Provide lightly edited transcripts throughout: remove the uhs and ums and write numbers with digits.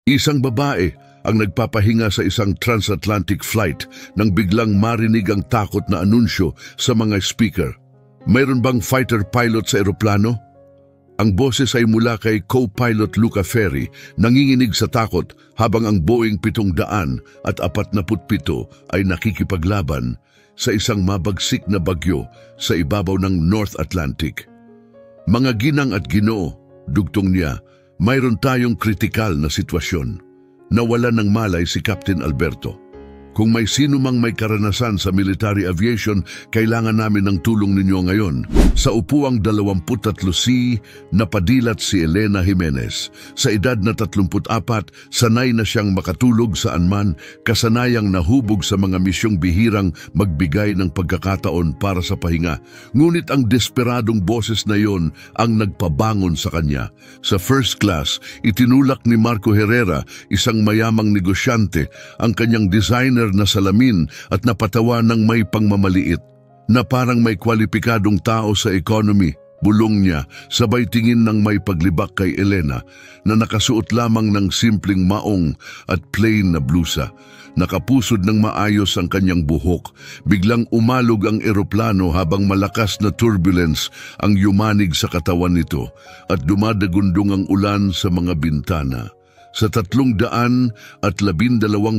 Isang babae ang nagpapahinga sa isang transatlantic flight nang biglang marinig ang takot na anunsyo sa mga speaker. Mayroon bang fighter pilot sa eroplano? Ang boses ay mula kay co-pilot Luca Ferry, nanginginig sa takot habang ang Boeing 747 ay nakikipaglaban sa isang mabagsik na bagyo sa ibabaw ng North Atlantic. Mga ginang at ginoo, dugtong niya, mayroon tayong kritikal na sitwasyon. Nawala ng malay si Captain Alberto. Kung may sino mang may karanasan sa military aviation, kailangan namin ng tulong ninyo ngayon. Sa upuang 23C, napadilat si Elena Jimenez. Sa edad na 34, sanay na siyang makatulog saan man, kasanayang nahubog sa mga misyong bihirang magbigay ng pagkakataon para sa pahinga. Ngunit ang desperadong boses na yon ang nagpabangon sa kanya. Sa first class, itinulak ni Marco Herrera, isang mayamang negosyante, ang kanyang designer na salamin at napatawa ng may pangmamaliit na parang may kwalipikadong tao sa economy. Bulong niya, sabay tingin ng may paglibak kay Elena na nakasuot lamang ng simpleng maong at plain na blusa. Nakapusod ng maayos ang kanyang buhok. Biglang umalog ang eroplano habang malakas na turbulence ang yumanig sa katawan nito at dumadagundong ang ulan sa mga bintana. Sa 312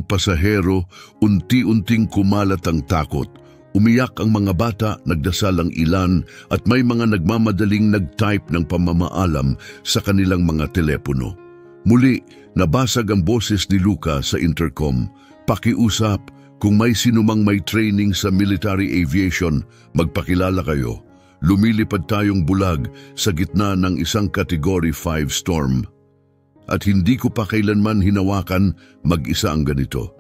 pasahero, unti-unting kumalat ang takot. Umiyak ang mga bata, nagdasal ang ilan, at may mga nagmamadaling nag-type ng pamamaalam sa kanilang mga telepono. Muli, nabasag ang boses ni Luca sa intercom. Pakiusap, kung may sinumang may training sa military aviation, magpakilala kayo. Lumilipad tayong bulag sa gitna ng isang Category 5 storm. At hindi ko pa kailanman hinawakan mag-isa ang ganito.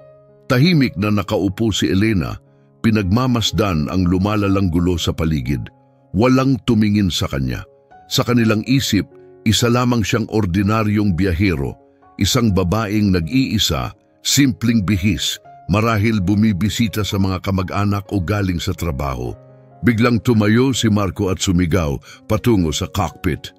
Tahimik na nakaupo si Elena, pinagmamasdan ang lumalalang gulo sa paligid. Walang tumingin sa kanya. Sa kanilang isip, isa lamang siyang ordinaryong biyahero, isang babaeng nag-iisa, simpleng bihis, marahil bumibisita sa mga kamag-anak o galing sa trabaho. Biglang tumayo si Marco at sumigaw patungo sa cockpit.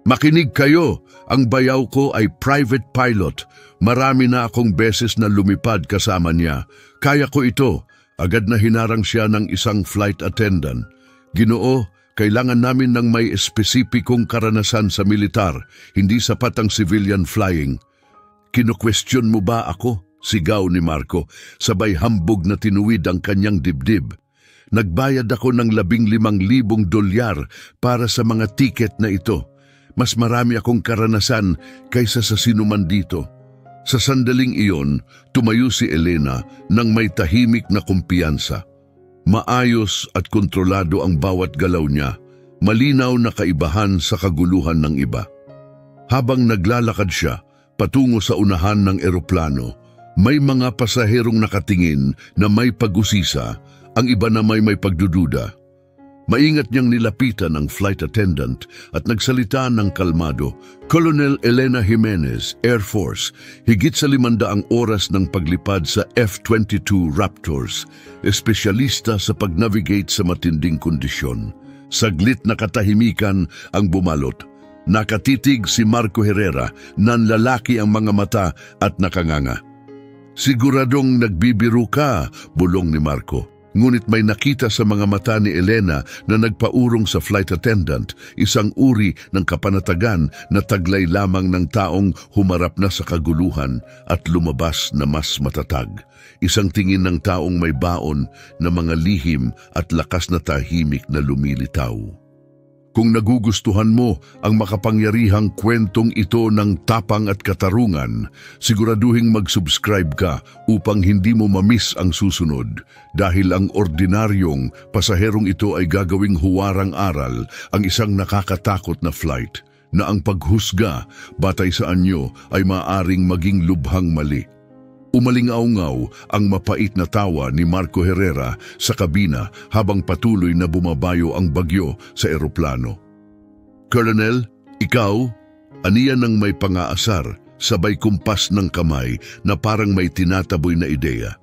Makinig kayo, ang bayaw ko ay private pilot. Marami na akong beses na lumipad kasama niya. Kaya ko ito. Agad na hinarang siya ng isang flight attendant. Ginoo, kailangan namin ng may espesipikong karanasan sa militar, hindi sapat ang civilian flying. Kinu-question mo ba ako? Sigaw ni Marco, sabay hambog na tinuwid ang kanyang dibdib. Nagbayad ako ng $15,000 para sa mga tiket na ito. Mas marami akong karanasan kaysa sa sinuman dito. Sa sandaling iyon, tumayo si Elena nang may tahimik na kumpiyansa. Maayos at kontrolado ang bawat galaw niya, malinaw na kaibahan sa kaguluhan ng iba. Habang naglalakad siya patungo sa unahan ng eroplano, may mga pasaherong nakatingin na may pag-usisa, ang iba na may pagdududa. Maingat niyang nilapitan ang flight attendant at nagsalita ng kalmado. Colonel Elena Jimenez, Air Force, higit sa 500 oras ng paglipad sa F-22 Raptors, espesyalista sa pag-navigate sa matinding kondisyon. Saglit na katahimikan ang bumalot. Nakatitig si Marco Herrera, nanlalaki ang mga mata at nakanganga. Siguradong nagbibiro ka, bulong ni Marco. Ngunit may nakita sa mga mata ni Elena na nagpaurong sa flight attendant, isang uri ng kapanatagan na taglay lamang ng taong humarap na sa kaguluhan at lumabas na mas matatag. Isang tingin ng taong may baon na mga lihim at lakas na tahimik na lumilitaw. Kung nagugustuhan mo ang makapangyarihang kwentong ito ng tapang at katarungan, siguraduhing mag-subscribe ka upang hindi mo mamiss ang susunod dahil ang ordinaryong pasaherong ito ay gagawing huwarang aral ang isang nakakatakot na flight na ang paghusga batay sa anyo ay maaring maging lubhang mali. Umalingaw-ngaw ang mapait na tawa ni Marco Herrera sa kabina habang patuloy na bumabayo ang bagyo sa eroplano. Colonel, ikaw, aniya ng may pangaasar, sabay kumpas ng kamay na parang may tinataboy na ideya.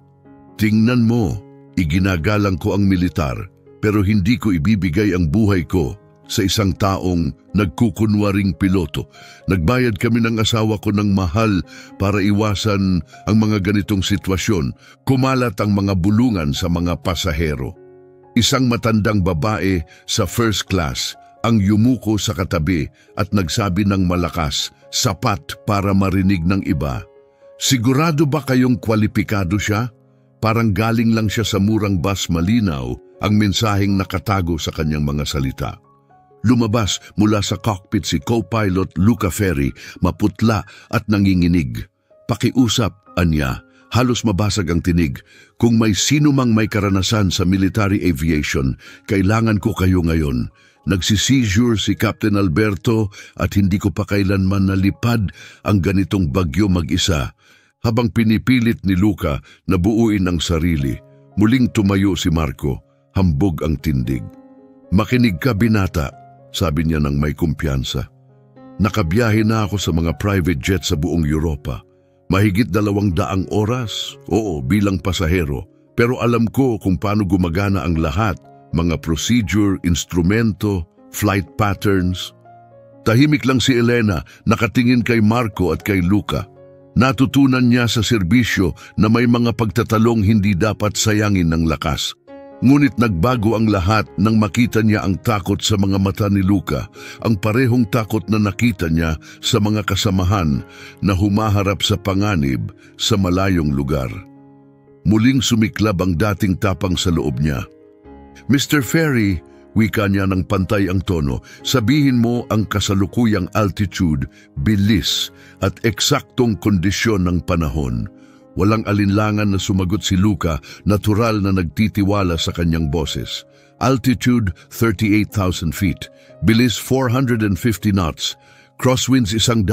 Tingnan mo, iginagalang ko ang militar, pero hindi ko ibibigay ang buhay ko sa isang taong nagkukunwaring piloto. Nagbayad kami ng asawa ko ng mahal para iwasan ang mga ganitong sitwasyon. Kumalat ang mga bulungan sa mga pasahero. Isang matandang babae sa first class ang yumuko sa katabi at nagsabi ng malakas, sapat para marinig ng iba. Sigurado ba kayong kwalipikado siya? Parang galing lang siya sa murang bus, malinaw ang mensaheng nakatago sa kanyang mga salita. Lumabas mula sa cockpit si co-pilot Luca Ferry, maputla at nanginginig. Pakiusap, anya, halos mabasag ang tinig. Kung may sino mang may karanasan sa military aviation, kailangan ko kayo ngayon. Nagsiseizure si Captain Alberto at hindi ko pa kailanman nalipad ang ganitong bagyo mag-isa. Habang pinipilit ni Luca na buuin ang sarili, muling tumayo si Marco, hambog ang tindig. Makinig ka, binata, sabi niya ng may kumpiyansa. Nakabiyahe na ako sa mga private jet sa buong Europa. Mahigit 200 oras, oo, bilang pasahero. Pero alam ko kung paano gumagana ang lahat, mga procedure, instrumento, flight patterns. Tahimik lang si Elena, nakatingin kay Marco at kay Luca. Natutunan niya sa serbisyo na may mga pagtatalong hindi dapat sayangin ng lakas. Ngunit nagbago ang lahat nang makita niya ang takot sa mga mata ni Luca, ang parehong takot na nakita niya sa mga kasamahan na humaharap sa panganib sa malayong lugar. Muling sumiklab ang dating tapang sa loob niya. Mr. Ferry, wika niya ng pantay ang tono, sabihin mo ang kasalukuyang altitude, bilis at eksaktong kondisyon ng panahon. Walang alinlangan na sumagot si Luca, natural na nagtitiwala sa kanyang boses. Altitude 38,000 feet, bilis 450 knots, crosswinds 120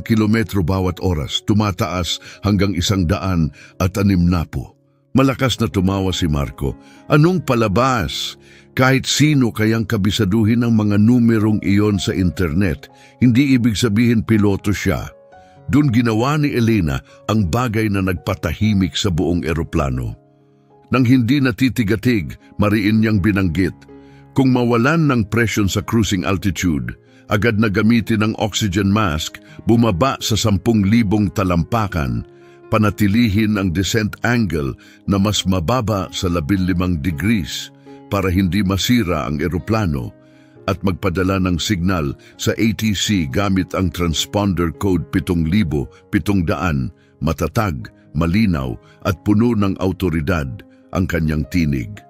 kilometro bawat oras, tumataas hanggang 160. Malakas na tumawa si Marco. Anong palabas? Kahit sino kayang kabisaduhin ang mga numerong iyon sa internet, hindi ibig sabihin piloto siya. Doon ginawa ni Elena ang bagay na nagpatahimik sa buong eroplano. Nang hindi natitigatig, mariin niyang binanggit, kung mawalan ng presyon sa cruising altitude, agad na gamitin ang oxygen mask, bumaba sa 10,000 talampakan, panatilihin ang descent angle na mas mababa sa 15 degrees para hindi masira ang eroplano, at magpadala ng signal sa ATC gamit ang transponder code 7,700, matatag, malinaw at puno ng autoridad ang kanyang tinig.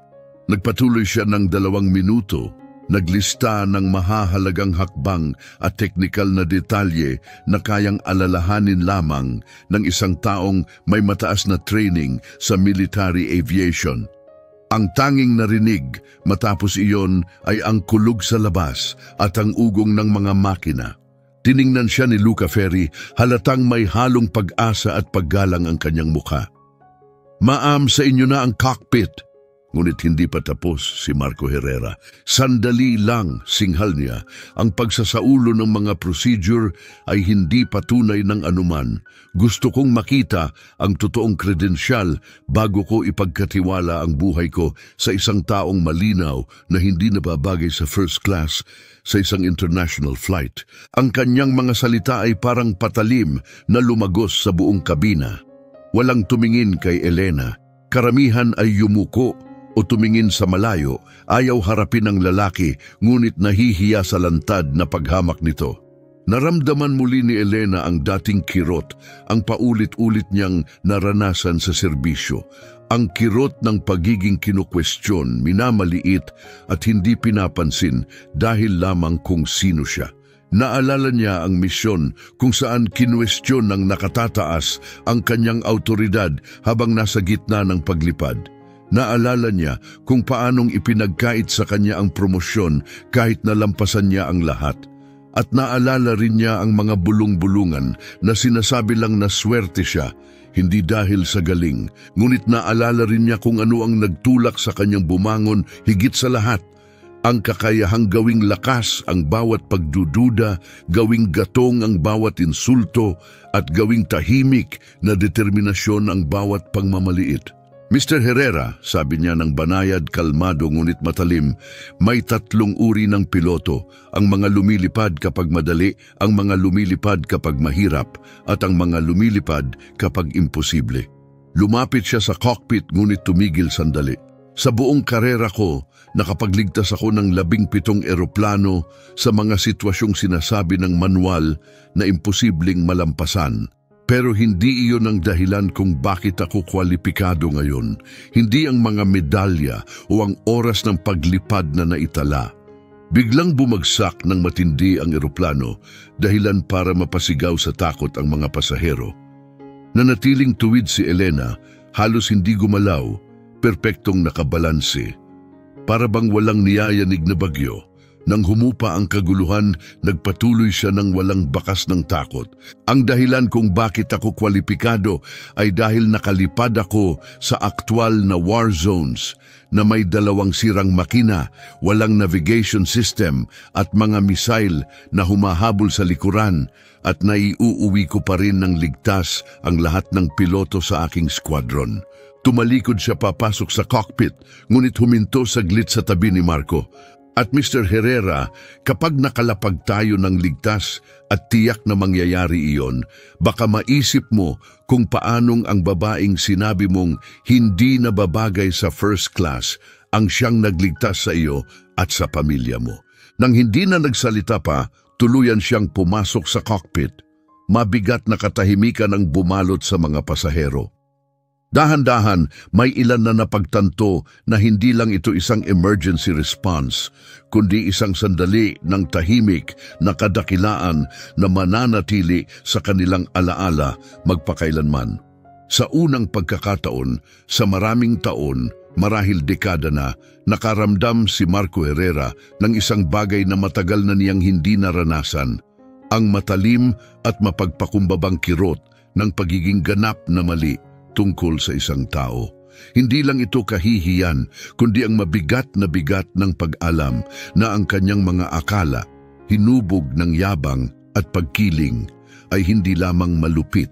Nagpatuloy siya ng 2 minuto, naglista ng mahahalagang hakbang at teknikal na detalye na kayang alalahanin lamang ng isang taong may mataas na training sa military aviation. Ang tanging narinig matapos iyon ay ang kulog sa labas at ang ugong ng mga makina. Tiningnan siya ni Luca Ferry, halatang may halong pag-asa at paggalang ang kanyang mukha. Ma'am, sa inyo na ang cockpit. Ngunit hindi pa tapos si Marco Herrera. Sandali lang, singhal niya, ang pagsasaulo ng mga procedure ay hindi patunay ng anuman. Gusto kong makita ang totoong kredensyal bago ko ipagkatiwala ang buhay ko sa isang taong malinaw na hindi nababagay sa first class sa isang international flight. Ang kanyang mga salita ay parang patalim na lumagos sa buong kabina. Walang tumingin kay Elena. Karamihan ay yumuko o tumingin sa malayo, ayaw harapin ng lalaki, ngunit nahihiya sa lantad na paghamak nito. Naramdaman muli ni Elena ang dating kirot, ang paulit-ulit niyang naranasan sa serbisyo. Ang kirot ng pagiging kinukwestiyon, minamaliit at hindi pinapansin dahil lamang kung sino siya. Naalala niya ang misyon kung saan kinwestiyon ng nakatataas ang kanyang autoridad habang nasa gitna ng paglipad. Naalala niya kung paanong ipinagkait sa kanya ang promosyon kahit nalampasan niya ang lahat. At naalala rin niya ang mga bulong-bulungan na sinasabi lang na swerte siya, hindi dahil sa galing. Ngunit naalala rin niya kung ano ang nagtulak sa kanyang bumangon higit sa lahat. Ang kakayahang gawing lakas ang bawat pagdududa, gawing gatong ang bawat insulto, at gawing tahimik na determinasyon ang bawat pangmamaliit. Mr. Herrera, sabi niya ng banayad, kalmado ngunit matalim, may 3 uri ng piloto, ang mga lumilipad kapag madali, ang mga lumilipad kapag mahirap, at ang mga lumilipad kapag imposible. Lumapit siya sa cockpit ngunit tumigil sandali. Sa buong karera ko, nakapagligtas ako ng 17 eroplano sa mga sitwasyong sinasabi ng manual na imposibleng malampasan. Pero hindi iyon ang dahilan kung bakit ako kwalipikado ngayon. Hindi ang mga medalya o ang oras ng paglipad na naitala. Biglang bumagsak ng matindi ang eroplano, dahilan para mapasigaw sa takot ang mga pasahero. Nanatiling tuwid si Elena, halos hindi gumalaw, perpektong nakabalanse. Para bang walang niyayanig na bagyo. Nang humupa ang kaguluhan, nagpatuloy siya ng walang bakas ng takot. Ang dahilan kung bakit ako kwalipikado ay dahil nakalipad ako sa aktwal na war zones na may 2 sirang makina, walang navigation system at mga missile na humahabol sa likuran at naiuuwi ko pa rin ng ligtas ang lahat ng piloto sa aking squadron. Tumalikod siya papasok sa cockpit, ngunit huminto saglit sa tabi ni Marco. At Mr. Herrera, kapag nakalapag tayo ng ligtas at tiyak na mangyayari iyon, baka maisip mo kung paanong ang babaeng sinabi mong hindi na babagay sa first class ang siyang nagligtas sa iyo at sa pamilya mo. Nang hindi na nagsalita pa, tuluyan siyang pumasok sa cockpit. Mabigat na katahimikan ang bumalot sa mga pasahero. Dahan-dahan, may ilan na napagtanto na hindi lang ito isang emergency response, kundi isang sandali ng tahimik na kadakilaan na mananatili sa kanilang alaala magpakailanman. Sa unang pagkakataon, sa maraming taon, marahil dekada na, nakaramdam si Marco Herrera ng isang bagay na matagal na niyang hindi naranasan, ang matalim at mapagpakumbabang kirot ng pagiging ganap na mali tungkol sa isang tao. Hindi lang ito kahihiyan, kundi ang mabigat na bigat ng pag-alam na ang kanyang mga akala, hinubog ng yabang at pagkiling, ay hindi lamang malupit,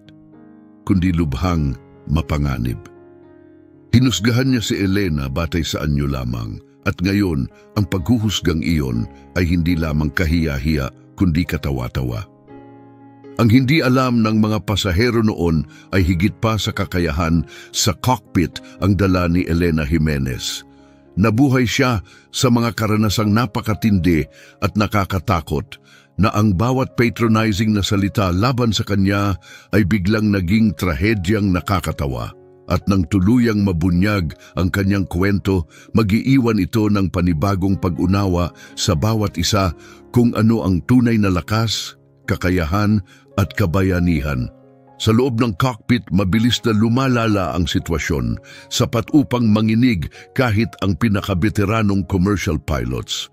kundi lubhang mapanganib. Hinusgahan niya si Elena batay sa anyo lamang, at ngayon ang paghuhusgang iyon ay hindi lamang kahiya-hiya, kundi katawa-tawa. Ang hindi alam ng mga pasahero noon ay higit pa sa kakayahan sa cockpit ang dala ni Elena Jimenez. Nabuhay siya sa mga karanasang napakatindi at nakakatakot na ang bawat patronizing na salita laban sa kanya ay biglang naging trahedyang nakakatawa. At nang tuluyang mabunyag ang kanyang kwento, mag-iiwan ito ng panibagong pag-unawa sa bawat isa kung ano ang tunay na lakas, kakayahan at kabayanihan. Sa loob ng cockpit, mabilis na lumalala ang sitwasyon, sapat upang manginig kahit ang pinakabeteranong commercial pilots.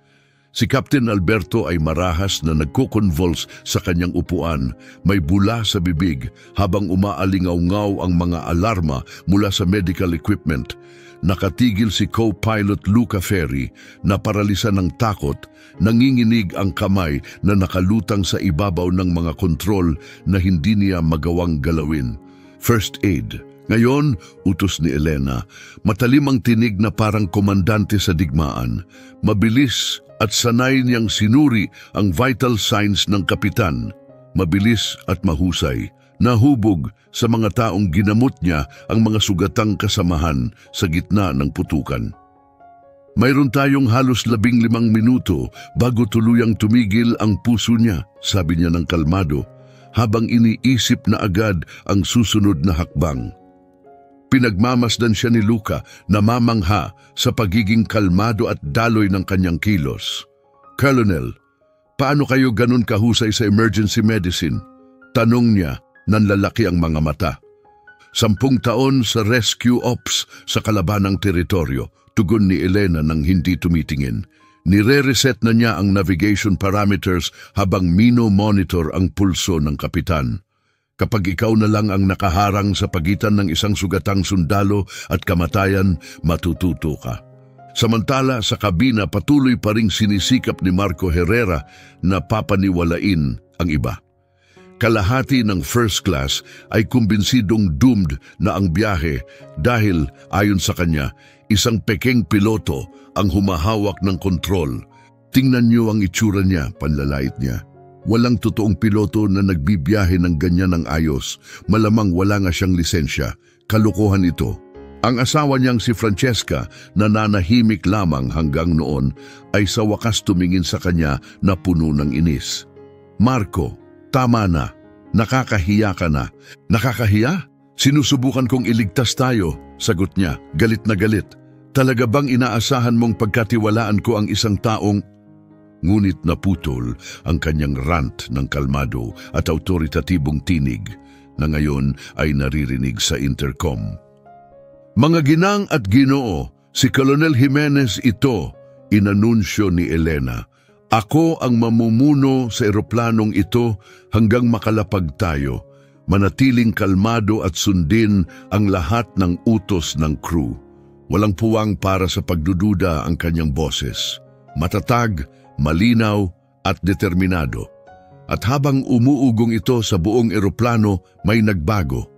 Si Captain Alberto ay marahas na nagko-convulse sa kanyang upuan, may bula sa bibig habang umaalingaw-ngaw ang mga alarma mula sa medical equipment. Nakatigil si co-pilot Luca Ferry na paralisa ng takot, nanginginig ang kamay na nakalutang sa ibabaw ng mga kontrol na hindi niya magawang galawin. First aid. Ngayon, utos ni Elena, matalim ang tinig na parang komandante sa digmaan. Mabilis at sanay niyang sinuri ang vital signs ng kapitan. Mabilis at mahusay. Nahubog sa mga taong ginamot niya ang mga sugatang kasamahan sa gitna ng putukan. Mayroon tayong halos 15 minuto bago tuluyang tumigil ang puso niya, sabi niya ng kalmado, habang iniisip na agad ang susunod na hakbang. Pinagmamasdan siya ni Luca na mamangha sa pagiging kalmado at daloy ng kanyang kilos. "Colonel, paano kayo ganun kahusay sa emergency medicine?" Tanong niya. Nanlalaki ang mga mata. 10 taon sa rescue ops sa kalabanang teritoryo, tugon ni Elena nang hindi tumitingin. Nire-reset na niya ang navigation parameters habang mino-monitor ang pulso ng kapitan. Kapag ikaw na lang ang nakaharang sa pagitan ng isang sugatang sundalo at kamatayan, matututo ka. Samantala sa kabina patuloy pa ring sinisikap ni Marco Herrera na papaniwalain ang iba. Kalahati ng first class ay kumbinsidong doomed na ang biyahe dahil, ayon sa kanya, isang pekeng piloto ang humahawak ng kontrol. Tingnan niyo ang itsura niya, panlalait niya. Walang totoong piloto na nagbibiyahe ng ganyan ng ayos. Malamang wala nga siyang lisensya. Kalokohan ito. Ang asawa niyang si Francesca, na nanahimik lamang hanggang noon, ay sa wakas tumingin sa kanya na puno ng inis. Marco, tama na. Nakakahiya ka na. Nakakahiya? Sinusubukan kong iligtas tayo, sagot niya, galit na galit. Talaga bang inaasahan mong pagkatiwalaan ko ang isang taong... Ngunit naputol ang kanyang rant ng kalmado at autoritatibong tinig na ngayon ay naririnig sa intercom. Mga ginang at ginoo, si Colonel Jimenez ito, inanunsyo ni Elena. Ako ang mamumuno sa eroplanong ito hanggang makalapag tayo, manatiling kalmado at sundin ang lahat ng utos ng crew. Walang puwang para sa pagdududa ang kanyang boses. Matatag, malinaw at determinado. At habang umuugong ito sa buong eroplano, may nagbago.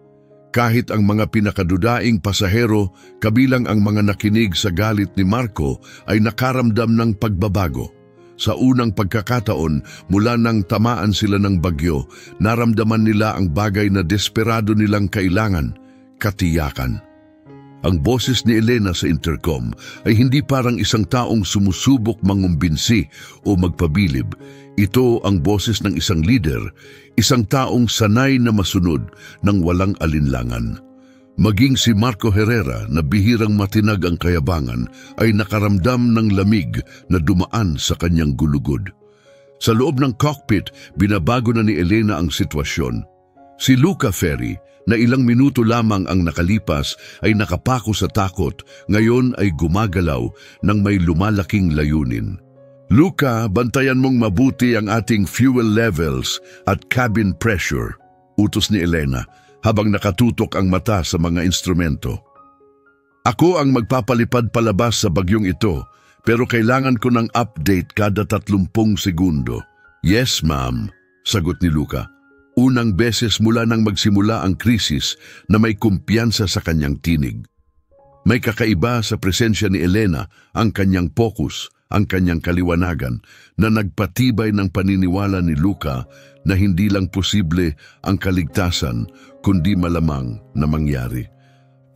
Kahit ang mga pinakadudaing pasahero, kabilang ang mga nakinig sa galit ni Marco, ay nakaramdam ng pagbabago. Sa unang pagkakataon, mula nang tamaan sila ng bagyo, naramdaman nila ang bagay na desperado nilang kailangan, katiyakan. Ang boses ni Elena sa intercom ay hindi parang isang taong sumusubok mangumbinsi o magpabilib. Ito ang boses ng isang leader, isang taong sanay na masunod ng walang alinlangan. Maging si Marco Herrera na bihirang matinag ang kayabangan ay nakaramdam ng lamig na dumaan sa kanyang gulugod. Sa loob ng cockpit, binabago na ni Elena ang sitwasyon. Si Luca Ferry, na ilang minuto lamang ang nakalipas ay nakapako sa takot, ngayon ay gumagalaw ng may lumalaking layunin. Luca, bantayan mong mabuti ang ating fuel levels at cabin pressure, utos ni Elena habang nakatutok ang mata sa mga instrumento. Ako ang magpapalipad palabas sa bagyong ito, pero kailangan ko ng update kada 30 segundo. Yes, ma'am, sagot ni Luca. Unang beses mula nang magsimula ang krisis na may kumpiyansa sa kanyang tinig. May kakaiba sa presensya ni Elena, ang kanyang focus, ang kanyang kaliwanagan, na nagpatibay ng paniniwala ni Luca na hindi lang posible ang kaligtasan, kundi malamang na mangyari.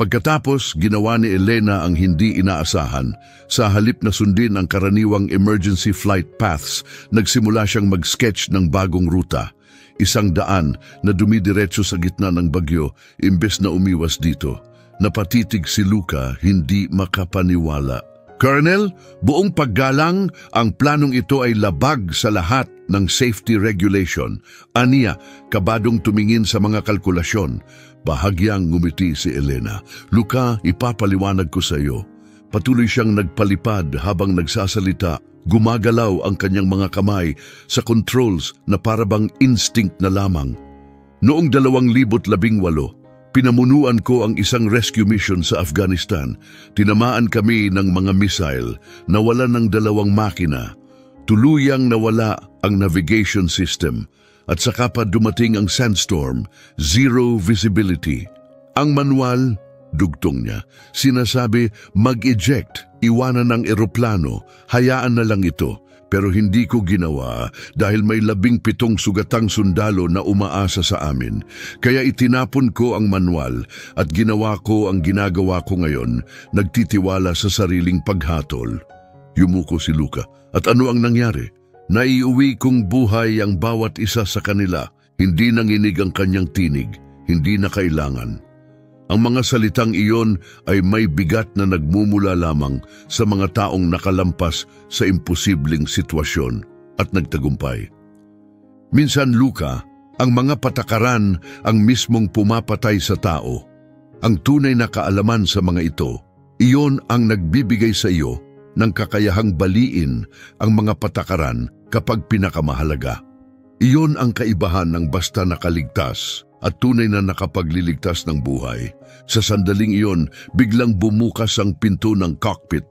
Pagkatapos, ginawa ni Elena ang hindi inaasahan. Sa halip na sundin ang karaniwang emergency flight paths, nagsimula siyang mag-sketch ng bagong ruta. Isang daan na dumidiretso sa gitna ng bagyo imbes na umiwas dito. Napatitig si Luca, hindi makapaniwala. Colonel, buong paggalang, ang planong ito ay labag sa lahat ng safety regulation. Aniya, kabadong tumingin sa mga kalkulasyon. Bahagyang ngumiti si Elena. Luca, ipapaliwanag ko sa iyo. Patuloy siyang nagpalipad habang nagsasalita. Gumagalaw ang kanyang mga kamay sa controls na parabang instinct na lamang. Noong 2018, pinamunuan ko ang isang rescue mission sa Afghanistan. Tinamaan kami ng mga missile, nawala ng 2 makina. Tuluyang nawala ang navigation system at saka pa dumating ang sandstorm, zero visibility. Ang manual, dugtong niya, sinasabi mag-eject, iwanan ng eroplano, hayaan na lang ito. Pero hindi ko ginawa dahil may 17 sugatang sundalo na umaasa sa amin. Kaya itinapon ko ang manual at ginawa ko ang ginagawa ko ngayon, nagtitiwala sa sariling paghatol. Yumuko si Luca. At ano ang nangyari? Naiuwi kong buhay ang bawat isa sa kanila. Hindi nanginig ang kanyang tinig, hindi na kailangan. Ang mga salitang iyon ay may bigat na nagmumula lamang sa mga taong nakalampas sa imposibleng sitwasyon at nagtagumpay. Minsan, Luca, ang mga patakaran ang mismong pumapatay sa tao. Ang tunay na kaalaman sa mga ito, iyon ang nagbibigay sa iyo ng kakayahang baliin ang mga patakaran kapag pinakamahalaga. Iyon ang kaibahan ng basta nakaligtas at tunay na nakapagliligtas ng buhay. Sa sandaling iyon, biglang bumukas ang pinto ng cockpit.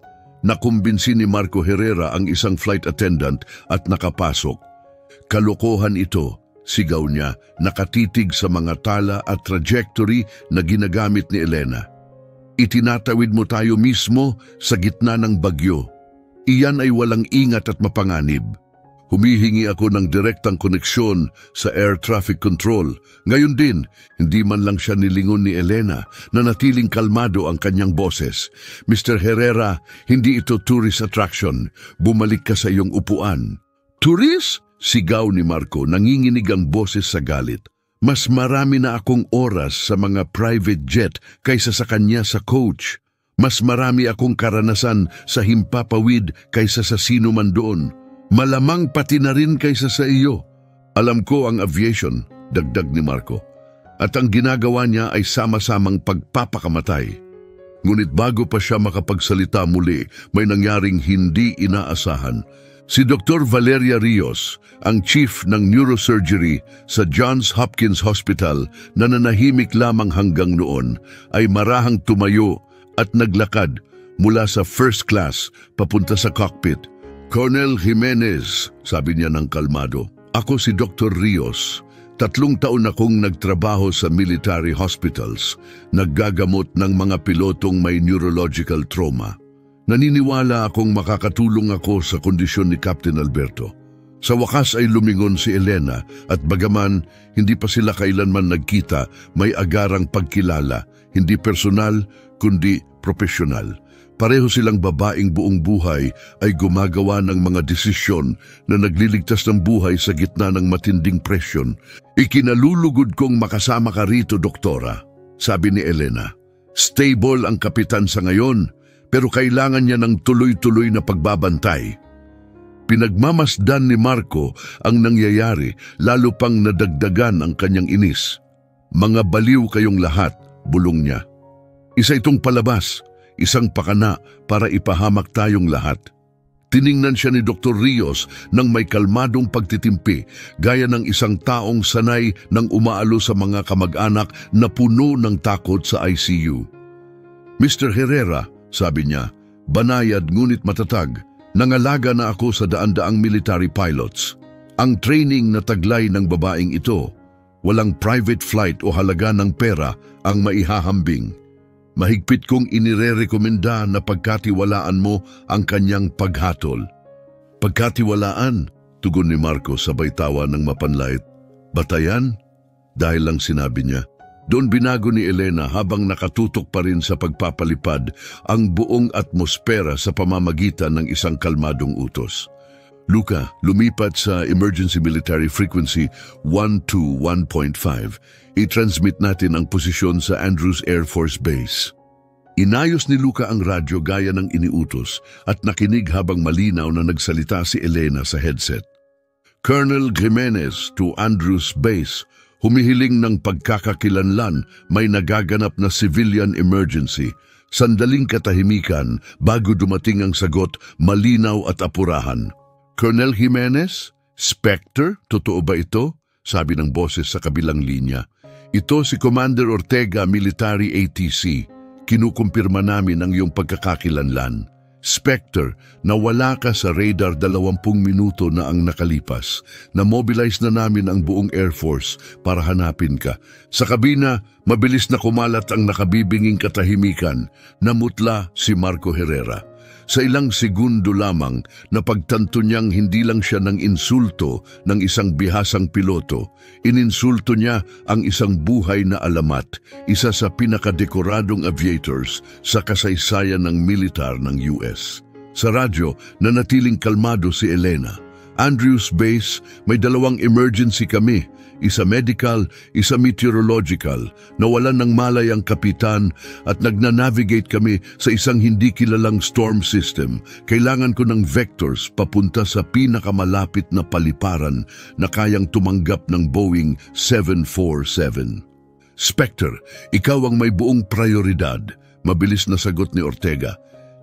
Nakumbinsi ni Marco Herrera ang isang flight attendant at nakapasok. Kalokohan ito, Sigaw niya, nakatitig sa mga tala at trajectory na ginagamit ni Elena. Itinatawid mo tayo mismo sa gitna ng bagyo. Iyan ay walang ingat at mapanganib. Humihingi ako ng direktang koneksyon sa air traffic control. Ngayon din, hindi man lang siya nilingon ni Elena na natiling kalmado ang kanyang boses. Mr. Herrera, hindi ito tourist attraction. Bumalik ka sa iyong upuan. Tourist? Sigaw ni Marco, nanginginig ang boses sa galit. Mas marami na akong oras sa mga private jet kaysa sa kanya sa coach. Mas marami akong karanasan sa himpapawid kaysa sa sino man doon. Malamang pati na rin kaysa sa iyo. Alam ko ang aviation, dagdag ni Marco. At ang ginagawa niya ay sama-samang pagpapakamatay. Ngunit bago pa siya makapagsalita muli, may nangyaring hindi inaasahan. Si Dr. Valeria Rios, ang chief ng neurosurgery sa Johns Hopkins Hospital na nanahimik lamang hanggang noon, ay marahang tumayo at naglakad mula sa first class papunta sa cockpit. Colonel Jimenez, sabi niya ng kalmado, ako si Dr. Rios. 3 taon akong nagtrabaho sa military hospitals, naggagamot ng mga pilotong may neurological trauma. Naniniwala akong makakatulong ako sa kondisyon ni Captain Alberto. Sa wakas ay lumingon si Elena at bagaman hindi pa sila kailanman nagkita, may agarang pagkilala, hindi personal kundi profesional. Pareho silang babaeng buong buhay ay gumagawa ng mga desisyon na nagliligtas ng buhay sa gitna ng matinding presyon. Ikinalulugod kong makasama ka rito, doktora, sabi ni Elena. Stable ang kapitan sa ngayon, pero kailangan niya ng tuloy-tuloy na pagbabantay. Pinagmamasdan ni Marco ang nangyayari, lalo pang nadagdagan ang kanyang inis. Mga baliw kayong lahat, bulong niya. Isa itong palabas. Isang pakana para ipahamak tayong lahat. Tiningnan siya ni Dr. Rios ng may kalmadong pagtitimpi, gaya ng isang taong sanay ng umaalo sa mga kamag-anak na puno ng takot sa ICU. Mr. Herrera, sabi niya, banayad ngunit matatag, nangalaga na ako sa daan-daang military pilots. Ang training na taglay ng babaeng ito, walang private flight o halaga ng pera ang maihahambing. Mahigpit kong inirerekomenda na pagkatiwalaan mo ang kanyang paghatol. Pagkatiwalaan, tugon ni Marco sabay tawa ng mapanlait. Batayan? Dahil lang sinabi niya. Doon binago ni Elena habang nakatutok pa rin sa pagpapalipad ang buong atmosfera sa pamamagitan ng isang kalmadong utos. Luca, lumipat sa Emergency Military Frequency 121.5. I-transmit natin ang posisyon sa Andrews Air Force Base. Inayos ni Luca ang radyo gaya ng iniutos at nakinig habang malinaw na nagsalita si Elena sa headset. Colonel Jimenez to Andrews Base, humihiling ng pagkakakilanlan, may nagaganap na civilian emergency. Sandaling katahimikan bago dumating ang sagot, malinaw at apurahan. Colonel Jimenez? Spectre? Totoo ba ito? Sabi ng boses sa kabilang linya. Ito si Commander Ortega, Military ATC. Kinukumpirma namin ang iyong pagkakakilanlan. Spectre, nawala ka sa radar 20 minuto na ang nakalipas. Na-mobilize na namin ang buong Air Force para hanapin ka. Sa kabina, mabilis na kumalat ang nakabibinging katahimikan. Namutla si Marco Herrera. Sa ilang segundo lamang, napagtanto niyang hindi lang siya ng insulto ng isang bihasang piloto. Ininsulto niya ang isang buhay na alamat, isa sa pinakadekoradong aviators sa kasaysayan ng militar ng US. Sa radyo, nanatiling kalmado si Elena. Andrews Base, may 2 emergency kami, isa medical, isa meteorological. Nawalan ng malay ang kapitan at nagnanavigate kami sa isang hindi kilalang storm system. Kailangan ko ng vectors papunta sa pinakamalapit na paliparan na kayang tumanggap ng Boeing 747. Spectre, ikaw ang may buong prioridad, mabilis na sagot ni Ortega.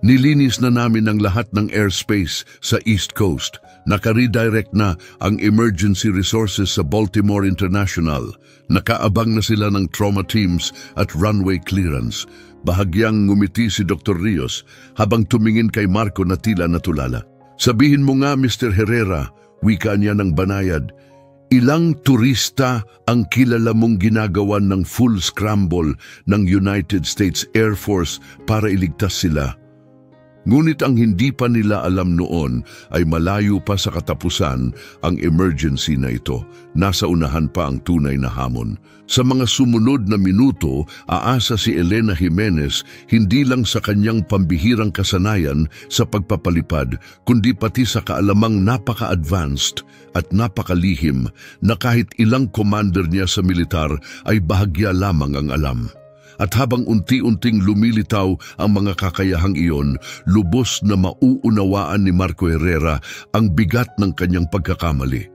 Nilinis na namin ang lahat ng airspace sa East Coast. Naka-redirect na ang emergency resources sa Baltimore International. Nakaabang na sila ng trauma teams at runway clearance. Bahagyang ngumiti si Dr. Rios habang tumingin kay Marco na tila natulala. Sabihin mo nga, Mr. Herrera, wika niya ng banayad, Ilang turista ang kilala mong ginagawan ng full scramble ng United States Air Force para iligtas sila. Ngunit ang hindi pa nila alam noon ay malayo pa sa katapusan ang emergency na ito. Nasa unahan pa ang tunay na hamon. Sa mga sumunod na minuto, aasa si Elena Jimenez hindi lang sa kanyang pambihirang kasanayan sa pagpapalipad, kundi pati sa kaalamang napaka-advanced at napakalihim na kahit ilang commander niya sa militar ay bahagya lamang ang alam. At habang unti-unting lumilitaw ang mga kakayahang iyon, lubos na mauunawaan ni Marco Herrera ang bigat ng kanyang pagkakamali.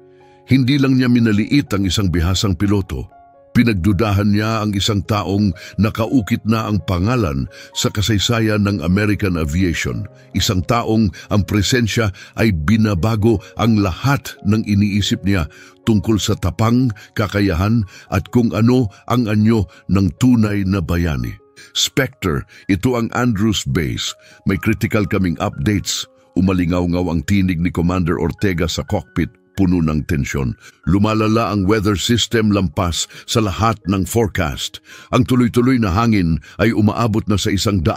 Hindi lang niya minaliit ang isang bihasang piloto. Pinagdudahan niya ang isang taong nakaukit na ang pangalan sa kasaysayan ng American Aviation. Isang taong ang presensya ay binabago ang lahat ng iniisip niya tungkol sa tapang, kakayahan at kung ano ang anyo ng tunay na bayani. Spectre, ito ang Andrews Base. May critical kaming updates. Umalingaw-ngaw ang tinig ni Commander Ortega sa cockpit. Puno ng tensyon. Lumalala ang weather system lampas sa lahat ng forecast. Ang tuloy-tuloy na hangin ay umaabot na sa 180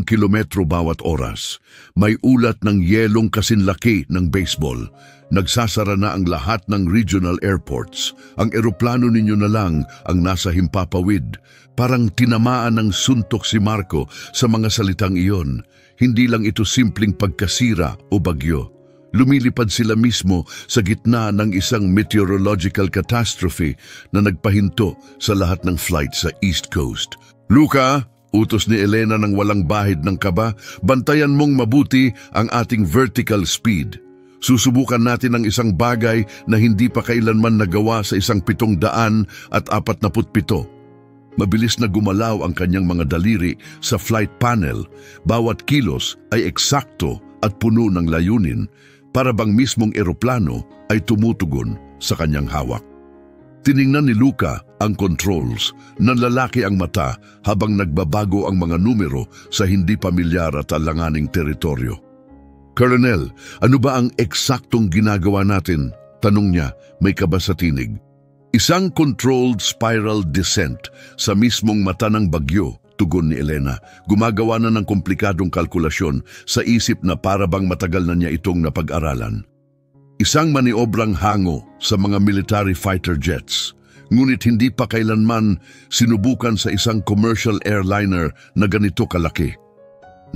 kilometro bawat oras. May ulat ng yelong kasinlaki ng baseball. Nagsasara na ang lahat ng regional airports. Ang eroplano ninyo na lang ang nasa himpapawid. Parang tinamaan ng suntok si Marco sa mga salitang iyon. Hindi lang ito simpleng pagkasira o bagyo. Lumilipad sila mismo sa gitna ng isang meteorological catastrophe na nagpahinto sa lahat ng flight sa East Coast. Luca, utos ni Elena ng walang bahid ng kaba, bantayan mong mabuti ang ating vertical speed. Susubukan natin ang isang bagay na hindi pa kailanman nagawa sa 747. Mabilis na gumalaw ang kanyang mga daliri sa flight panel. Bawat kilos ay eksakto at puno ng layunin, para bang mismong eroplano ay tumutugon sa kanyang hawak. Tiningnan ni Luca ang controls, nanlalaki ang mata habang nagbabago ang mga numero sa hindi pamilyar at alanganing teritoryo. Colonel, ano ba ang eksaktong ginagawa natin? Tanong niya, may kaba sa tinig. Isang controlled spiral descent sa mismong mata ng bagyo, tugon ni Elena. Gumagawa na ng komplikadong kalkulasyon sa isip na parabang matagal na niya itong napag-aralan. Isang maniobrang hango sa mga military fighter jets, ngunit hindi pa kailanman sinubukan sa isang commercial airliner na ganito kalaki.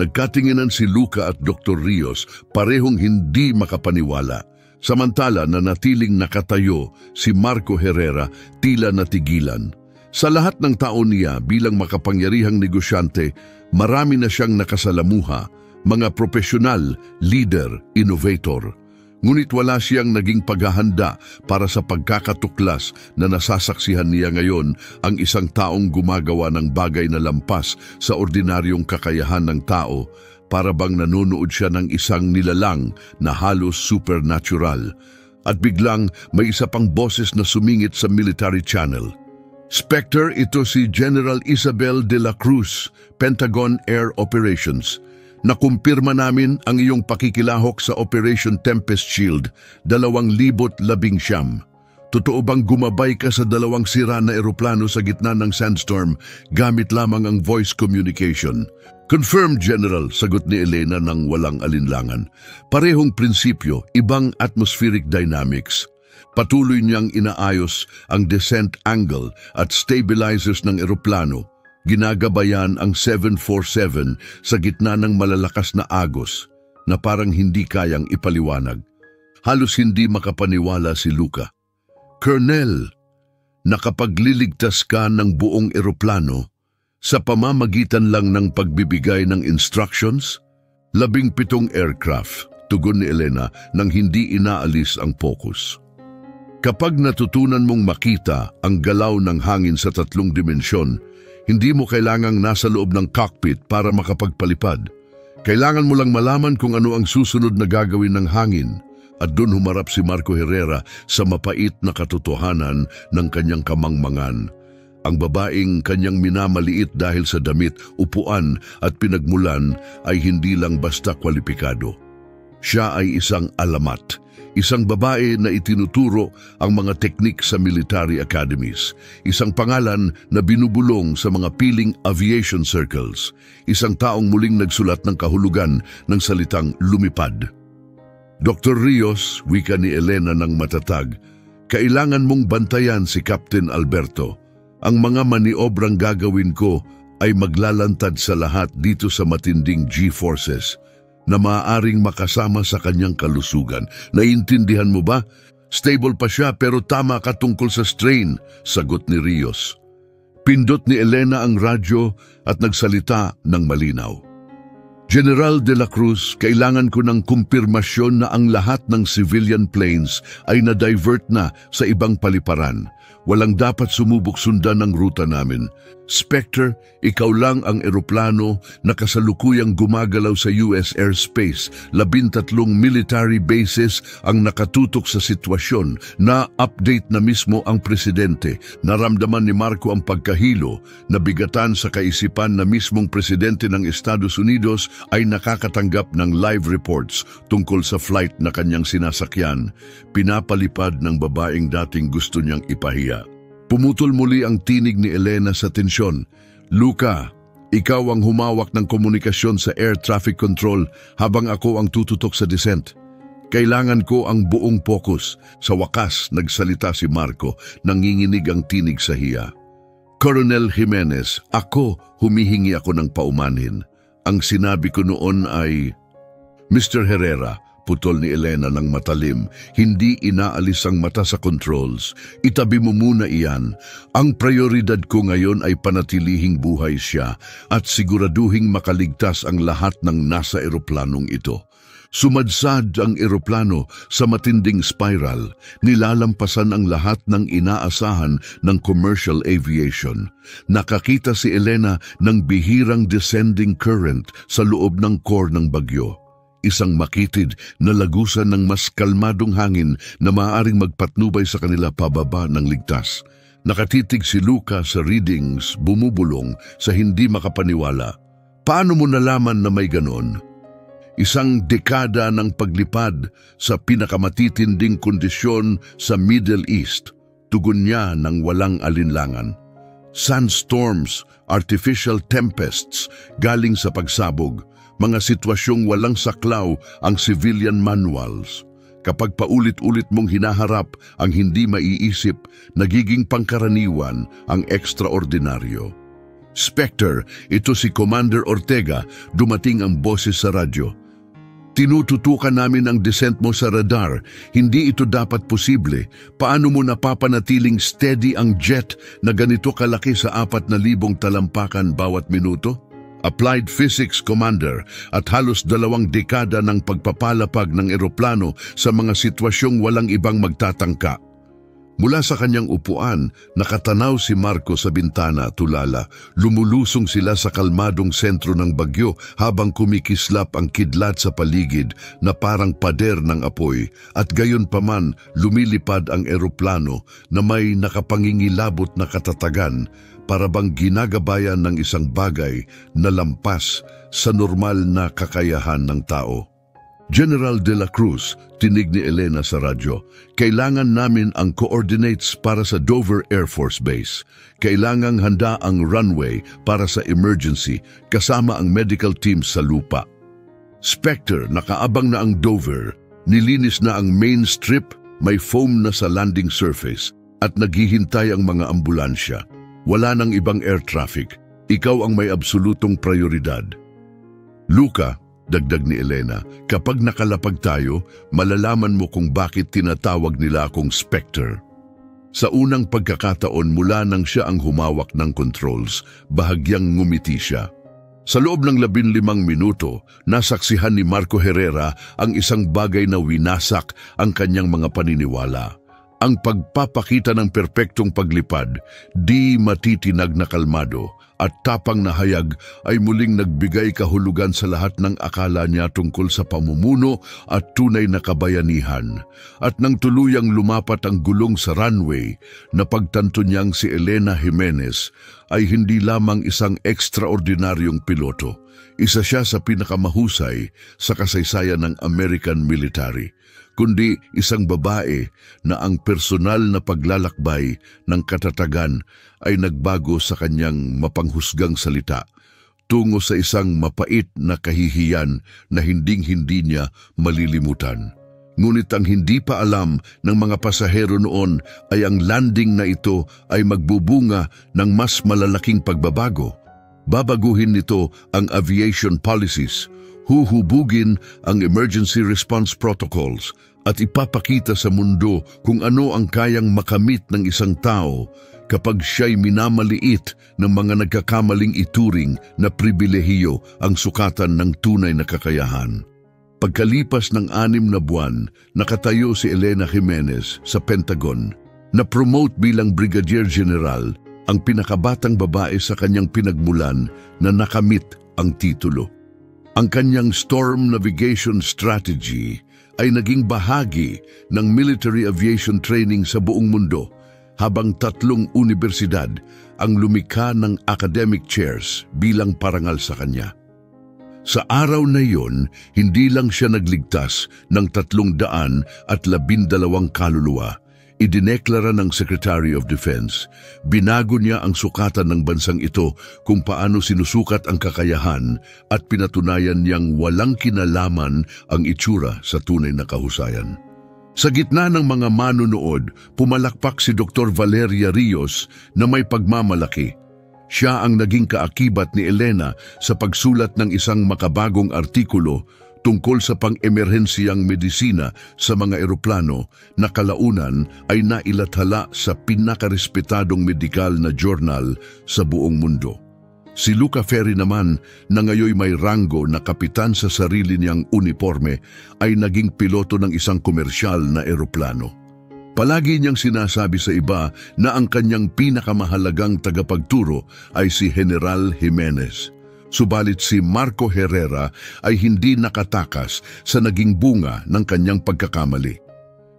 Nagkatinginan si Luca at Dr. Rios, parehong hindi makapaniwala. Samantala na natiling nakatayo si Marco Herrera, tila natigilan. Sa lahat ng taon niya bilang makapangyarihang negosyante, marami na siyang nakasalamuha, mga profesional, leader, innovator. Ngunit wala siyang naging paghahanda para sa pagkakatuklas na nasasaksihan niya ngayon, ang isang taong gumagawa ng bagay na lampas sa ordinaryong kakayahan ng tao, para bang nanonood siya ng isang nilalang na halos supernatural. At biglang may isa pang boses na sumingit sa military channel. Spectre, ito si General Isabel de la Cruz, Pentagon Air Operations. Nakumpirma namin ang iyong pakikilahok sa Operation Tempest Shield, 2019. Totoo bang gumabay ka sa 2 sira na eroplano sa gitna ng sandstorm gamit lamang ang voice communication? Confirmed, General, sagot ni Elena ng walang alinlangan. Parehong prinsipyo, ibang atmospheric dynamics. Patuloy niyang inaayos ang descent angle at stabilizers ng eroplano. Ginagabayan ang 747 sa gitna ng malalakas na agos na parang hindi kayang ipaliwanag. Halos hindi makapaniwala si Luca. Colonel, nakapagliligtas ka ng buong eroplano sa pamamagitan lang ng pagbibigay ng instructions? 17 aircraft, tugon ni Elena nang hindi inaalis ang focus. Kapag natutunan mong makita ang galaw ng hangin sa 3 dimensyon, hindi mo kailangang nasa loob ng cockpit para makapagpalipad. Kailangan mo lang malaman kung ano ang susunod na gagawin ng hangin. At doon humarap si Marco Herrera sa mapait na katotohanan ng kanyang kamangmangan. Ang babaeng kanyang minamaliit dahil sa damit, upuan at pinagmulan ay hindi lang basta kwalipikado. Siya ay isang alamat, isang babae na itinuturo ang mga teknik sa military academies, isang pangalan na binubulong sa mga piling aviation circles, isang taong muling nagsulat ng kahulugan ng salitang lumipad. Dr. Rios, wika ni Elena ng matatag, kailangan mong bantayan si Captain Alberto. Ang mga maniobrang gagawin ko ay maglalantad sa lahat dito sa matinding G-forces na maaaring makasama sa kanyang kalusugan. Naiintindihan mo ba? Stable pa siya pero tama ka tungkol sa strain, sagot ni Rios. Pindot ni Elena ang radyo at nagsalita ng malinaw. General de la Cruz, kailangan ko ng kumpirmasyon na ang lahat ng civilian planes ay na-divert na sa ibang paliparan. Walang dapat sumubok sundan ng ruta namin. Spectre, ikaw lang ang eroplano na kasalukuyang gumagalaw sa US airspace. 13 military bases ang nakatutok sa sitwasyon. Na-update na mismo ang presidente. Naramdaman ni Marco ang pagkahilo. Nabigatan sa kaisipan na mismong presidente ng Estados Unidos ay nakakatanggap ng live reports tungkol sa flight na kanyang sinasakyan. Pinapalipad ng babaeng dating gusto niyang ipahiya. Pumutol muli ang tinig ni Elena sa tensyon. Luca, ikaw ang humawak ng komunikasyon sa air traffic control habang ako ang tututok sa descent. Kailangan ko ang buong focus. Sa wakas, nagsalita si Marco, nanginginig ang tinig sa hiya. Colonel Jimenez, humihingi ako ng paumanhin. Ang sinabi ko noon ay, Mr. Herrera, putol ni Elena ng matalim, hindi inaalis ang mata sa controls. Itabi mo muna iyan. Ang prioridad ko ngayon ay panatilihing buhay siya at siguraduhing makaligtas ang lahat ng nasa eroplanong ito. Sumadsad ang eroplano sa matinding spiral, nilalampasan ang lahat ng inaasahan ng commercial aviation. Nakakita si Elena ng bihirang descending current sa loob ng core ng bagyo. Isang makitid na lagusan ng mas kalmadong hangin na maaaring magpatnubay sa kanila pababa ng ligtas. Nakatitig si Luca sa readings, bumubulong sa hindi makapaniwala. Paano mo nalaman na may ganon? Isang dekada ng paglipad sa pinakamatitinding kondisyon sa Middle East, tugon niya ng walang alinlangan. Sandstorms, artificial tempests galing sa pagsabog, mga sitwasyong walang saklaw ang civilian manuals. Kapag paulit-ulit mong hinaharap ang hindi maiisip, nagiging pangkaraniwan ang ekstraordinaryo. Spectre, ito si Commander Ortega, dumating ang boses sa radyo. Tinututukan namin ang descent mo sa radar. Hindi ito dapat posible. Paano mo napapanatiling steady ang jet na ganito kalaki sa 4,000 talampakan bawat minuto? Applied Physics Commander, at halos 2 dekada ng pagpapalapag ng eroplano sa mga sitwasyong walang ibang magtatangka. Mula sa kanyang upuan, nakatanaw si Marco sa bintana, tulala. Lumulusong sila sa kalmadong sentro ng bagyo habang kumikislap ang kidlat sa paligid na parang pader ng apoy, at gayon paman lumilipad ang eroplano na may nakapangingilabot na katatagan, para bang ginagabayan ng isang bagay na lampas sa normal na kakayahan ng tao. General de la Cruz, tinig ni Elena sa radyo, kailangan namin ang coordinates para sa Dover Air Force Base. Kailangang handa ang runway para sa emergency kasama ang medical team sa lupa. Spectre, nakaabang na ang Dover, nilinis na ang main strip, may foam na sa landing surface at naghihintay ang mga ambulansya. Wala nang ibang air traffic. Ikaw ang may absolutong prioridad. Luca, dagdag ni Elena, kapag nakalapag tayo, malalaman mo kung bakit tinatawag nila akong Spectre. Sa unang pagkakataon mula nang siya ang humawak ng controls, bahagyang ngumiti siya. Sa loob ng 15 minuto, nasaksihan ni Marco Herrera ang isang bagay na winasak ang kanyang mga paniniwala. Ang pagpapakita ng perpektong paglipad, di matitinag na kalmado, at tapang na hayag ay muling nagbigay kahulugan sa lahat ng akala niya tungkol sa pamumuno at tunay na kabayanihan. At nang tuluyang lumapat ang gulong sa runway, napagtanto niyang si Elena Jimenez ay hindi lamang isang ekstraordinaryong piloto. Isa siya sa pinakamahusay sa kasaysayan ng American military, kundi isang babae na ang personal na paglalakbay ng katatagan ay nagbago sa kanyang mapanghusgang salita tungo sa isang mapait na kahihiyan na hinding-hindi niya malilimutan. Ngunit ang hindi pa alam ng mga pasahero noon ay ang landing na ito ay magbubunga ng mas malalaking pagbabago. Babaguhin nito ang aviation policies, huhubugin ang emergency response protocols at ipapakita sa mundo kung ano ang kayang makamit ng isang tao kapag siya'y minamaliit ng mga nagkakamaling ituring na pribilehiyo ang sukatan ng tunay na kakayahan. Pagkalipas ng 6 na buwan, nakatayo si Elena Jimenez sa Pentagon, na-promote bilang Brigadier General, ang pinakabatang babae sa kanyang pinagmulan na nakamit ang titulo. Ang kanyang storm navigation strategy ay naging bahagi ng military aviation training sa buong mundo, habang 3 unibersidad ang lumikha ng academic chairs bilang parangal sa kanya. Sa araw na iyon, hindi lang siya nagligtas ng 312 kaluluwa. Idineklara ng Secretary of Defense, binago niya ang sukatan ng bansang ito kung paano sinusukat ang kakayahan at pinatunayan niyang walang kinalaman ang itsura sa tunay na kahusayan. Sa gitna ng mga manunood, pumalakpak si Dr. Valeria Rios na may pagmamalaki. Siya ang naging kaakibat ni Elena sa pagsulat ng isang makabagong artikulo tungkol sa pang-emerhensiyang medisina sa mga eroplano na kalaunan ay nailathala sa pinakarespetadong medikal na journal sa buong mundo. Si Luca Ferry naman, na ngayoy may ranggo na kapitan sa sarili niyang uniforme, ay naging piloto ng isang komersyal na eroplano. Palagi niyang sinasabi sa iba na ang kanyang pinakamahalagang tagapagturo ay si General Jimenez. Subalit si Marco Herrera ay hindi nakatakas sa naging bunga ng kanyang pagkakamali.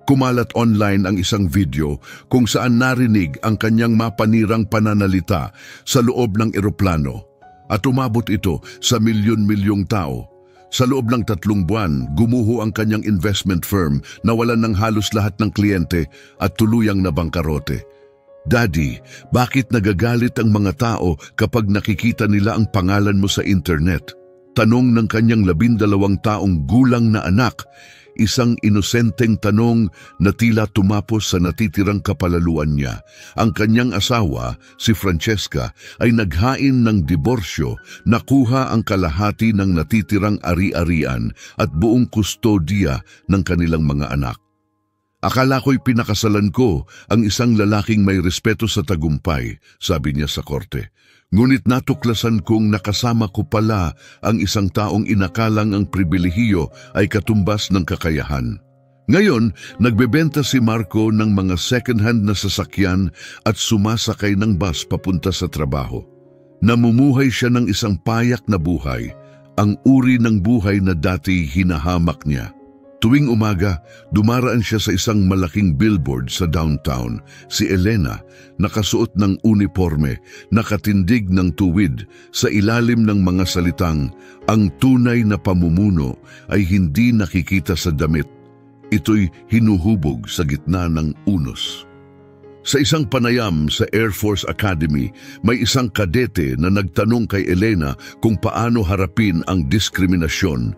Kumalat online ang isang video kung saan narinig ang kanyang mapanirang pananalita sa loob ng eroplano at umabot ito sa milyon-milyong tao. Sa loob ng 3 buwan, gumuho ang kanyang investment firm, nawalan ng halos lahat ng kliyente at tuluyang nabangkarote. Daddy, bakit nagagalit ang mga tao kapag nakikita nila ang pangalan mo sa internet? Tanong ng kanyang 12 taong gulang na anak, isang inosenteng tanong na tila tumapos sa natitirang kapalaluan niya. Ang kanyang asawa, si Francesca, ay naghain ng diborsyo, nakuha ang kalahati ng natitirang ari-arian at buong kustodiya ng kanilang mga anak. Akala ko'y pinakasalan ko ang isang lalaking may respeto sa tagumpay, sabi niya sa korte. Ngunit natuklasan kong nakasama ko pala ang isang taong inakalang ang pribilehiyo ay katumbas ng kakayahan. Ngayon, nagbebenta si Marco ng mga second-hand na sasakyan at sumasakay ng bus papunta sa trabaho. Namumuhay siya ng isang payak na buhay, ang uri ng buhay na dati hinahamak niya. Tuwing umaga, dumaraan siya sa isang malaking billboard sa downtown. Si Elena, nakasuot ng uniforme, nakatindig ng tuwid sa ilalim ng mga salitang, ang tunay na pamumuno ay hindi nakikita sa damit. Ito'y hinuhubog sa gitna ng unos. Sa isang panayam sa Air Force Academy, may isang kadete na nagtanong kay Elena kung paano harapin ang diskriminasyon.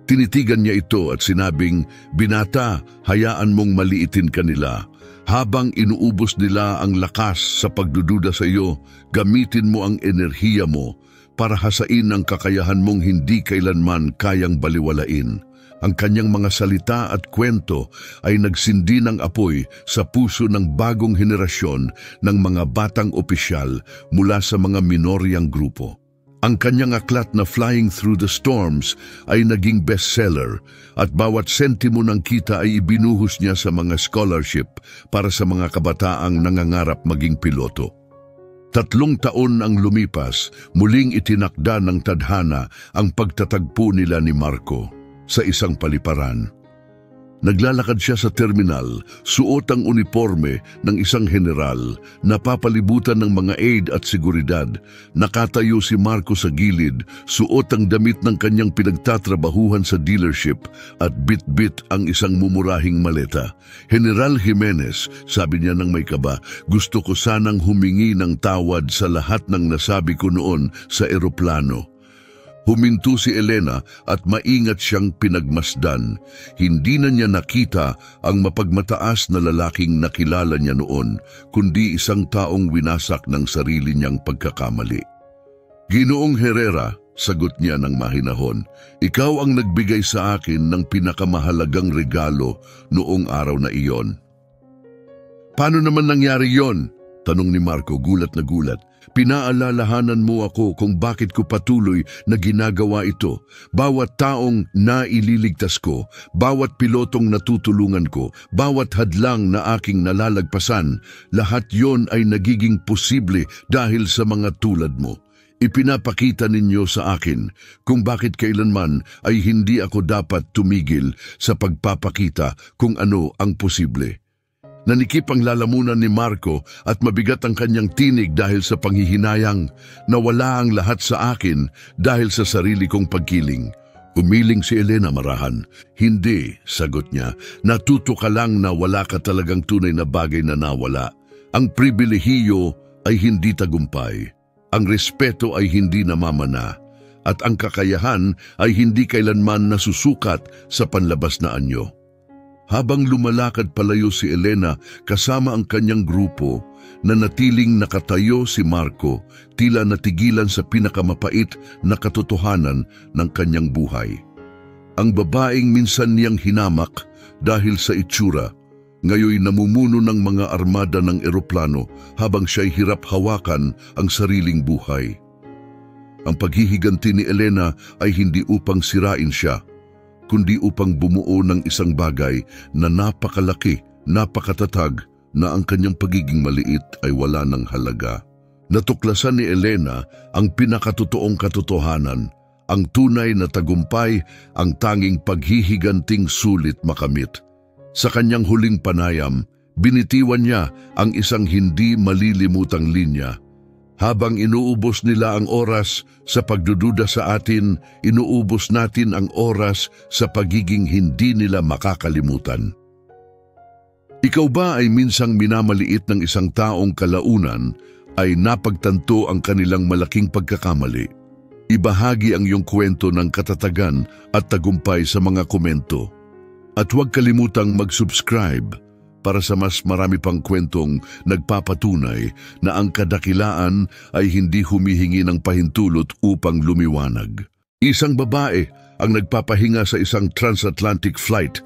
Tinitigan niya ito at sinabing, "Binata, hayaan mong maliitin kanila. Habang inuubos nila ang lakas sa pagdududa sa iyo, gamitin mo ang enerhiya mo para hasain ang kakayahan mong hindi kailanman kayang baliwalain." Ang kanyang mga salita at kwento ay nagsindi ng apoy sa puso ng bagong henerasyon ng mga batang opisyal mula sa mga minoryang grupo. Ang kanyang aklat na Flying Through the Storms ay naging bestseller at bawat sentimo ng kita ay ibinuhos niya sa mga scholarship para sa mga kabataang nangangarap maging piloto. 3 taon ang lumipas, muling itinakda ng tadhana ang pagtatagpo nila ni Marco sa isang paliparan. Naglalakad siya sa terminal, suot ang uniforme ng isang general, napapalibutan ng mga aide at seguridad. Nakatayo si Marco sa gilid, suot ang damit ng kanyang pinagtatrabahuhan sa dealership at bit-bit ang isang mumurahing maleta. General Jimenez, sabi niya ng may kaba, gusto ko sanang humingi ng tawad sa lahat ng nasabi ko noon sa eroplano. Huminto si Elena at maingat siyang pinagmasdan. Hindi na niya nakita ang mapagmataas na lalaking nakilala niya noon, kundi isang taong winasak ng sarili niyang pagkakamali. Ginoong Herrera, sagot niya ng mahinahon, ikaw ang nagbigay sa akin ng pinakamahalagang regalo noong araw na iyon. Paano naman nangyari yon? Tanong ni Marco, gulat na gulat. Pinaalalahanan mo ako kung bakit ko patuloy na ginagawa ito. Bawat taong naililigtas ko, bawat pilotong natutulungan ko, bawat hadlang na aking nalalagpasan, lahat yon ay nagiging posible dahil sa mga tulad mo. Ipinapakita ninyo sa akin kung bakit kailanman ay hindi ako dapat tumigil sa pagpapakita kung ano ang posible. Nanikip ang lalamunan ni Marco at mabigat ang kanyang tinig dahil sa panghihinayang. Nawala ang lahat sa akin dahil sa sarili kong pagkiling. Umiling si Elena marahan. Hindi, sagot niya. Natuto ka lang na wala ka talagang tunay na bagay na nawala. Ang pribilehiyo ay hindi tagumpay. Ang respeto ay hindi namamana. At ang kakayahan ay hindi kailanman nasusukat sa panlabas na anyo. Habang lumalakad palayo si Elena kasama ang kanyang grupo, nanatiling nakatayo si Marco, tila natigilan sa pinakamapait na katotohanan ng kanyang buhay. Ang babaeng minsan niyang hinamak dahil sa itsura, ngayoy namumuno ng mga armada ng eroplano habang siya'y hirap hawakan ang sariling buhay. Ang paghihiganti ni Elena ay hindi upang sirain siya, kundi upang bumuo ng isang bagay na napakalaki, napakatatag na ang kanyang pagiging maliit ay wala ng halaga. Natuklasan ni Elena ang pinakatotoong katotohanan, ang tunay na tagumpay, ang tanging paghihiganting sulit makamit. Sa kanyang huling panayam, binitiwan niya ang isang hindi malilimutang linya. Habang inuubos nila ang oras sa pagdududa sa atin, inuubos natin ang oras sa pagiging hindi nila makakalimutan. Ikaw ba ay minsang minamaliit ng isang taong kalaunan ay napagtanto ang kanilang malaking pagkakamali? Ibahagi ang iyong kwento ng katatagan at tagumpay sa mga komento. At huwag kalimutang mag-subscribe para sa mas marami pang kwentong nagpapatunay na ang kadakilaan ay hindi humihingi ng pahintulot upang lumiwanag. Isang babae ang nagpapahinga sa isang transatlantic flight